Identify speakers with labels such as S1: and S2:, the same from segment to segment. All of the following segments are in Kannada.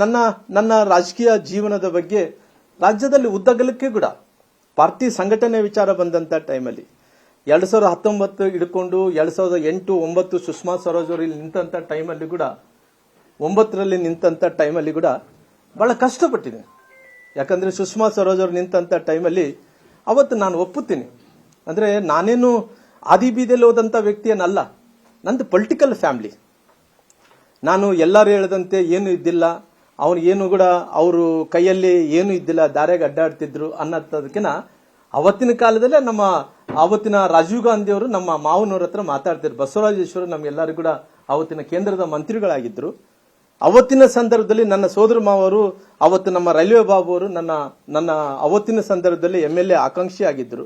S1: ನನ್ನ ರಾಜಕೀಯ ಜೀವನದ ಬಗ್ಗೆ ರಾಜ್ಯದಲ್ಲಿ ಉದ್ದಗಲಕ್ಕೆ ಕೂಡ ಪಾರ್ಟಿ ಸಂಘಟನೆ ವಿಚಾರ ಬಂದಂತ ಟೈಮಲ್ಲಿ 2019 ಹಿಡ್ಕೊಂಡು 2008, 9 ಸುಷ್ಮಾ ಸ್ವರಾಜ್ ಅವರು ಇಲ್ಲಿ ನಿಂತ ಟೈಮಲ್ಲಿ ಕೂಡ 9ರಲ್ಲಿ ನಿಂತ ಟೈಮಲ್ಲಿ ಕೂಡ ಬಹಳ ಕಷ್ಟಪಟ್ಟಿದ್ದೀನಿ. ಯಾಕಂದ್ರೆ ಸುಷ್ಮಾ ಸ್ವರಾಜ್ ಅವರು ನಿಂತ ಟೈಮಲ್ಲಿ ಅವತ್ತು ನಾನು ಒಪ್ಪುತ್ತೀನಿ, ಅಂದ್ರೆ ನಾನೇನು ಆದಿಬೀದಿಯಲ್ಲಿ ಹೋದಂತ ವ್ಯಕ್ತಿಯನ್ನಲ್ಲ. ನಂದು ಪೊಲಿಟಿಕಲ್ ಫ್ಯಾಮಿಲಿ. ನಾನು ಎಲ್ಲರೂ ಹೇಳದಂತೆ ಏನು ಇದ್ದಿಲ್ಲ, ಅವನು ಏನು ಕೂಡ ಅವರು ಕೈಯಲ್ಲಿ ಏನು ಇದ್ದಿಲ್ಲ, ದಾರ್ಯಾಗ ಅಡ್ಡಾಡ್ತಿದ್ರು ಅನ್ನೋದಕ್ಕಿಂತ ಅವತ್ತಿನ ಕಾಲದಲ್ಲೇ ನಮ್ಮ ಅವತ್ತಿನ ರಾಜೀವ್ ಗಾಂಧಿ ಅವರು ನಮ್ಮ ಮಾವನವ್ರ ಹತ್ರ ಮಾತಾಡ್ತಿದ್ರು. ಬಸವರಾಜೇಶ್ವರ ನಮ್ಗೆಲ್ಲರೂ ಕೂಡ ಅವತ್ತಿನ ಕೇಂದ್ರದ ಮಂತ್ರಿಗಳಾಗಿದ್ರು. ಅವತ್ತಿನ ಸಂದರ್ಭದಲ್ಲಿ ನನ್ನ ಸೋದರ ಮಾವರು ಅವತ್ತು ನಮ್ಮ ರೈಲ್ವೆ ಬಾಬು ಅವರು ನನ್ನ ಅವತ್ತಿನ ಸಂದರ್ಭದಲ್ಲಿ MLA ಆಕಾಂಕ್ಷಿ ಆಗಿದ್ರು.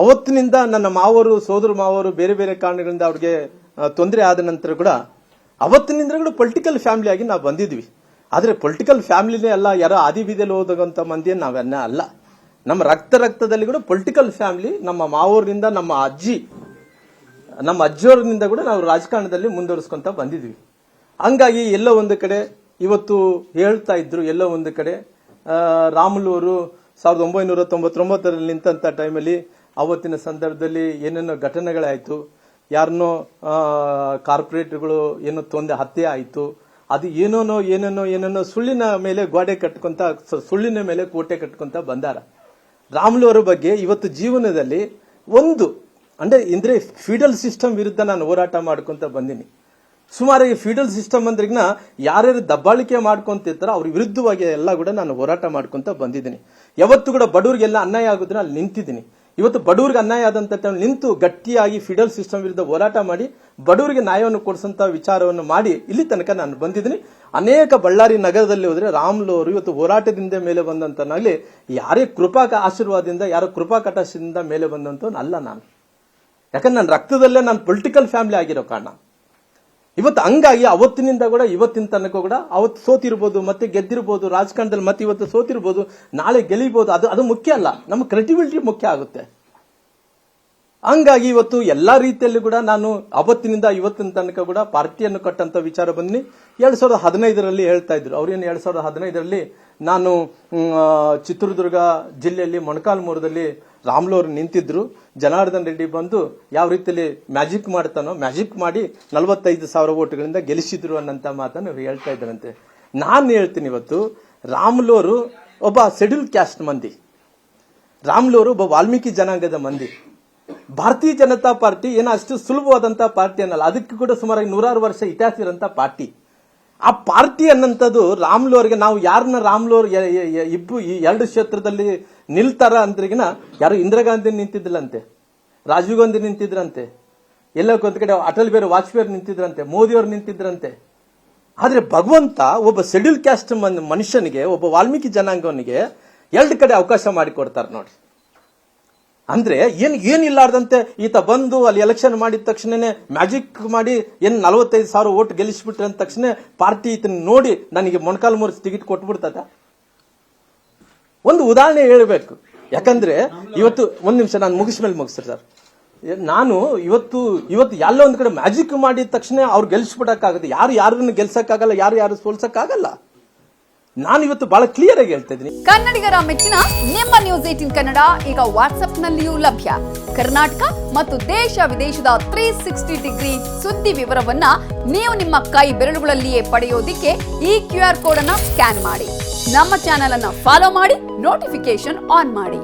S1: ಅವತ್ತಿನಿಂದ ನನ್ನ ಮಾವರು ಸೋದರ ಮಾವರು ಬೇರೆ ಬೇರೆ ಕಾರಣಗಳಿಂದ ಅವ್ರಿಗೆ ತೊಂದರೆ ಆದ ನಂತರ ಕೂಡ ಅವತ್ತಿನಿಂದ ಕೂಡ ಪೊಲಿಟಿಕಲ್ ಫ್ಯಾಮಿಲಿ ಆಗಿ ನಾವು ಬಂದಿದ್ವಿ. ಆದ್ರೆ ಪೊಲಿಟಿಕಲ್ ಫ್ಯಾಮಿಲಿನೇ ಅಲ್ಲ, ಯಾರೋ ಆದಿಬೀದಿಯಲ್ಲಿ ಹೋದಂತ ಮಂದಿಯನ್ನು ನಾವೆನ್ನ ಅಲ್ಲ. ನಮ್ಮ ರಕ್ತದಲ್ಲಿ ಕೂಡ ಪೊಲಿಟಿಕಲ್ ಫ್ಯಾಮಿಲಿ. ನಮ್ಮ ಮಾವೂರಿನಿಂದ ನಮ್ಮ ಅಜ್ಜಿಯವರಿಂದ ಕೂಡ ನಾವು ರಾಜಕಾರಣದಲ್ಲಿ ಮುಂದುವರಿಸ್ಕೊಂತ ಬಂದಿದ್ವಿ. ಹಂಗಾಗಿ ಎಲ್ಲೋ ಒಂದು ಕಡೆ ಇವತ್ತು ಹೇಳ್ತಾ ಇದ್ರು, ಎಲ್ಲೋ ಒಂದು ಕಡೆ ರಾಮುಲು ಅವರು 1999ರಲ್ಲಿ ನಿಂತ ಟೈಮಲ್ಲಿ ಅವತ್ತಿನ ಸಂದರ್ಭದಲ್ಲಿ ಏನೇನೋ ಘಟನೆಗಳಾಯ್ತು, ಯಾರನ್ನೋ ಕಾರ್ಪೊರೇಟ್ಗಳು ಏನೋ ಹತ್ಯೆ ಆಯ್ತು, ಅದು ಏನೇನೋ ಸುಳ್ಳಿನ ಮೇಲೆ ಗೋಡೆ ಕಟ್ಕೊಂತ, ಸುಳ್ಳಿನ ಮೇಲೆ ಕೋಟೆ ಕಟ್ಕೊಂತ ಬಂದಾರ. ರಾಮುಲು ಅವರ ಬಗ್ಗೆ ಇವತ್ತು ಜೀವನದಲ್ಲಿ ಅಂದ್ರೆ ಫೀಡಲ್ ಸಿಸ್ಟಮ್ ವಿರುದ್ಧ ನಾನು ಹೋರಾಟ ಮಾಡ್ಕೊಂತ ಬಂದೀನಿ. ಸುಮಾರು ಈ ಫೀಡಲ್ ಸಿಸ್ಟಮ್ ಅಂದ್ರಿಗಿನ ಯಾರ್ಯಾರು ದಬ್ಬಾಳಿಕೆ ಮಾಡ್ಕೊಂತಿರ್ತಾರೋ ಅವ್ರ ವಿರುದ್ಧವಾಗಿ ಎಲ್ಲ ಕೂಡ ನಾನು ಹೋರಾಟ ಮಾಡ್ಕೊಂತ ಬಂದಿದ್ದೀನಿ. ಯಾವತ್ತು ಕೂಡ ಬಡವರಿಗೆಲ್ಲ ಅನ್ಯಾಯ ಆಗುದ್ರೆ ಅಲ್ಲಿ ನಿಂತಿದ್ದೀನಿ. ಇವತ್ತು ಬಡವರಿಗೆ ಅನ್ಯಾಯ ಆದಂತ ನಿಂತು ಗಟ್ಟಿಯಾಗಿ ಫೀಡಲ್ ಸಿಸ್ಟಮ್ ವಿರುದ್ಧ ಹೋರಾಟ ಮಾಡಿ ಬಡವರಿಗೆ ನ್ಯಾಯವನ್ನು ಕೊಡಿಸಂತ ವಿಚಾರವನ್ನು ಮಾಡಿ ಇಲ್ಲಿ ತನಕ ನಾನು ಬಂದಿದ್ದೀನಿ. ಅನೇಕ ಬಳ್ಳಾರಿ ನಗರದಲ್ಲಿ ಹೋದ್ರೆ ರಾಮುಲು ಅವರು ಇವತ್ತು ಹೋರಾಟದಿಂದ ಮೇಲೆ ಬಂದಂತನಾಗ್ಲಿ, ಯಾರೇ ಕೃಪಾ ಆಶೀರ್ವಾದದಿಂದ, ಯಾರೋ ಕೃಪಾ ಕಟಾಕ್ಷದಿಂದ ಮೇಲೆ ಬಂದಂತ ಅಲ್ಲ ನಾನು. ಯಾಕಂದ್ರೆ ನನ್ನ ರಕ್ತದಲ್ಲೇ ನಾನು ಪೊಲಿಟಿಕಲ್ ಫ್ಯಾಮಿಲಿ ಆಗಿರೋ ಕಾರಣ ಇವತ್ತು. ಹಂಗಾಗಿ ಅವತ್ತಿನಿಂದ ಕೂಡ ಇವತ್ತಿನ ತನಕ ಕೂಡ ಅವತ್ತು ಸೋತಿರ್ಬೋದು, ಮತ್ತೆ ಗೆದ್ದಿರ್ಬೋದು ರಾಜಕಾರಣದಲ್ಲಿ, ಮತ್ತೆ ಇವತ್ತು ಸೋತಿರ್ಬೋದು, ನಾಳೆ ಗೆಲ್ಲಿಬಹುದು. ಅದು ಮುಖ್ಯ ಅಲ್ಲ, ನಮ್ಮ ಕ್ರೆಡಿಬಿಲಿಟಿ ಮುಖ್ಯ ಆಗುತ್ತೆ. ಹಂಗಾಗಿ ಇವತ್ತು ಎಲ್ಲಾ ರೀತಿಯಲ್ಲಿ ಕೂಡ ನಾನು ಅವತ್ತಿನಿಂದ ಇವತ್ತಿನ ತನಕ ಕೂಡ ಪಾರ್ಟಿಯನ್ನು ಕಟ್ಟಂತ ವಿಚಾರ ಬಂದಿನಿ. 2015ರಲ್ಲಿ ಹೇಳ್ತಾ ಇದ್ರು ಅವ್ರೇನು, 2015ರಲ್ಲಿ ನಾನು ಚಿತ್ರದುರ್ಗ ಜಿಲ್ಲೆಯಲ್ಲಿ ಮೊಣಕಾಲ್ಮೂರದಲ್ಲಿ ರಾಮುಲು ಅವರು ನಿಂತಿದ್ರು. ಜನಾರ್ದನ್ ರೆಡ್ಡಿ ಬಂದು ಯಾವ ರೀತಿಯಲ್ಲಿ ಮ್ಯಾಜಿಕ್ ಮಾಡ್ತಾನೋ ಮ್ಯಾಜಿಕ್ ಮಾಡಿ 45,000 ಓಟ್ಗಳಿಂದ ಗೆಲ್ಲಿಸಿದ್ರು ಅನ್ನಂತ ಮಾತನ್ನು ಹೇಳ್ತಾ ಇದ್ರಂತೆ. ನಾನು ಹೇಳ್ತೀನಿ, ಇವತ್ತು ರಾಮುಲು ಅವರು ಒಬ್ಬ ಶೆಡ್ಯೂಲ್ ಕ್ಯಾಸ್ಟ್ ಮಂದಿ, ರಾಮುಲು ಅವರು ಒಬ್ಬ ವಾಲ್ಮೀಕಿ ಜನಾಂಗದ ಮಂದಿ. ಭಾರತೀಯ ಜನತಾ ಪಾರ್ಟಿ ಏನೋ ಅಷ್ಟು ಸುಲಭವಾದಂತ ಪಾರ್ಟಿ ಅನ್ನಲ್ಲ, ಅದಕ್ಕೆ ಕೂಡ ಸುಮಾರು 100 ವರ್ಷ ಇತಿಹಾಸ ಇರೋಂತ ಪಾರ್ಟಿ. ಆ ಪಾರ್ಟಿ ಅನ್ನಂಥದ್ದು ರಾಮುಲು ಅವರಿಗೆ, ನಾವು ಯಾರನ್ನ ರಾಮುಲು ಅವರು ಈ 2 ಕ್ಷೇತ್ರದಲ್ಲಿ ನಿಲ್ತಾರ ಅಂದ್ರಿಗಿನ ಯಾರು ಇಂದಿರಾ ಗಾಂಧಿ ನಿಂತಿದ್ದಿಲ್ಲಂತೆ, ರಾಜೀವ್ ಗಾಂಧಿ ನಿಂತಿದ್ರಂತೆ, ಎಲ್ಲ ಒಂದು ಕಡೆ ಅಟಲ್ ಬಿಹಾರಿ ವಾಜಪೇಯಿ ನಿಂತಿದ್ರಂತೆ, ಮೋದಿ ಅವರು ನಿಂತಿದ್ರಂತೆ. ಆದ್ರೆ ಭಗವಂತ ಒಬ್ಬ ಶೆಡ್ಯೂಲ್ ಕ್ಯಾಸ್ಟ್ ಮನುಷ್ಯನಿಗೆ, ಒಬ್ಬ ವಾಲ್ಮೀಕಿ ಜನಾಂಗವನಿಗೆ 2 ಕಡೆ ಅವಕಾಶ ಮಾಡಿಕೊಡ್ತಾರೆ ನೋಡಿ. ಅಂದ್ರೆ ಏನಿಲ್ಲಾರ್ದಂತೆ ಈತ ಬಂದು ಅಲ್ಲಿ ಎಲೆಕ್ಷನ್ ಮಾಡಿದ ತಕ್ಷಣನೇ ಮ್ಯಾಜಿಕ್ ಮಾಡಿ 45,000 ಓಟ್ ಗೆಲ್ಲಿಸ್ಬಿಟ್ರೆ ಅಂದ ತಕ್ಷಣ ಪಾರ್ಟಿ ಈತನ ನೋಡಿ ನನಗೆ ಮೊಣಕಾಲ್ಮೂರು ಟಿಕೆಟ್ ಕೊಟ್ಬಿಡ್ತದ? ಒಂದು ಉದಾಹರಣೆ ಹೇಳಬೇಕು. ಯಾಕಂದ್ರೆ ಇವತ್ತು ಒಂದ್ ನಿಮಿಷ ನಾನು ಮುಗಿಸ್ರಿ ಸರ್. ನಾನು ಇವತ್ತು ಎಲ್ಲ ಒಂದ್ ಕಡೆ ಮ್ಯಾಜಿಕ್ ಮಾಡಿದ ತಕ್ಷಣ ಅವ್ರು ಗೆಲ್ಸ್ಬಿಡಕ್ಕಾಗುತ್ತೆ. ಯಾರನ್ನು ಗೆಲ್ಸಕ್ಕಾಗಲ್ಲ, ಯಾರು ಸೋಲ್ಸಕ್ಕಾಗಲ್ಲ. ನಾನು ಇವತ್ತು ಬಹಳ ಕ್ಲಿಯರ್ ಆಗಿ ಹೇಳ್ತಾ ಇದ್ದೀನಿ.
S2: ಕನ್ನಡಿಗರ ಮೆಚ್ಚಿನ ನಿಮ್ಮ ನ್ಯೂಸ್ 18 ಕನ್ನಡ ಈಗ ವಾಟ್ಸ್ಆಪ್ ನಲ್ಲಿಯೂ ಲಭ್ಯ. ಕರ್ನಾಟಕ ಮತ್ತು ದೇಶ ವಿದೇಶದ 360 ಡಿಗ್ರಿ ಸುದ್ದಿ ವಿವರವನ್ನ ನೀವು ನಿಮ್ಮ ಕೈ ಬೆರಳುಗಳಲ್ಲಿಯೇ ಪಡೆಯೋದಿಕ್ಕೆ ಈ QR ಕೋಡ್ ಅನ್ನ ಸ್ಕ್ಯಾನ್ ಮಾಡಿ. ನಮ್ಮ ಚಾನೆಲ್ ಅನ್ನ ಫಾಲೋ ಮಾಡಿ, ನೋಟಿಫಿಕೇಶನ್ ಆನ್ ಮಾಡಿ.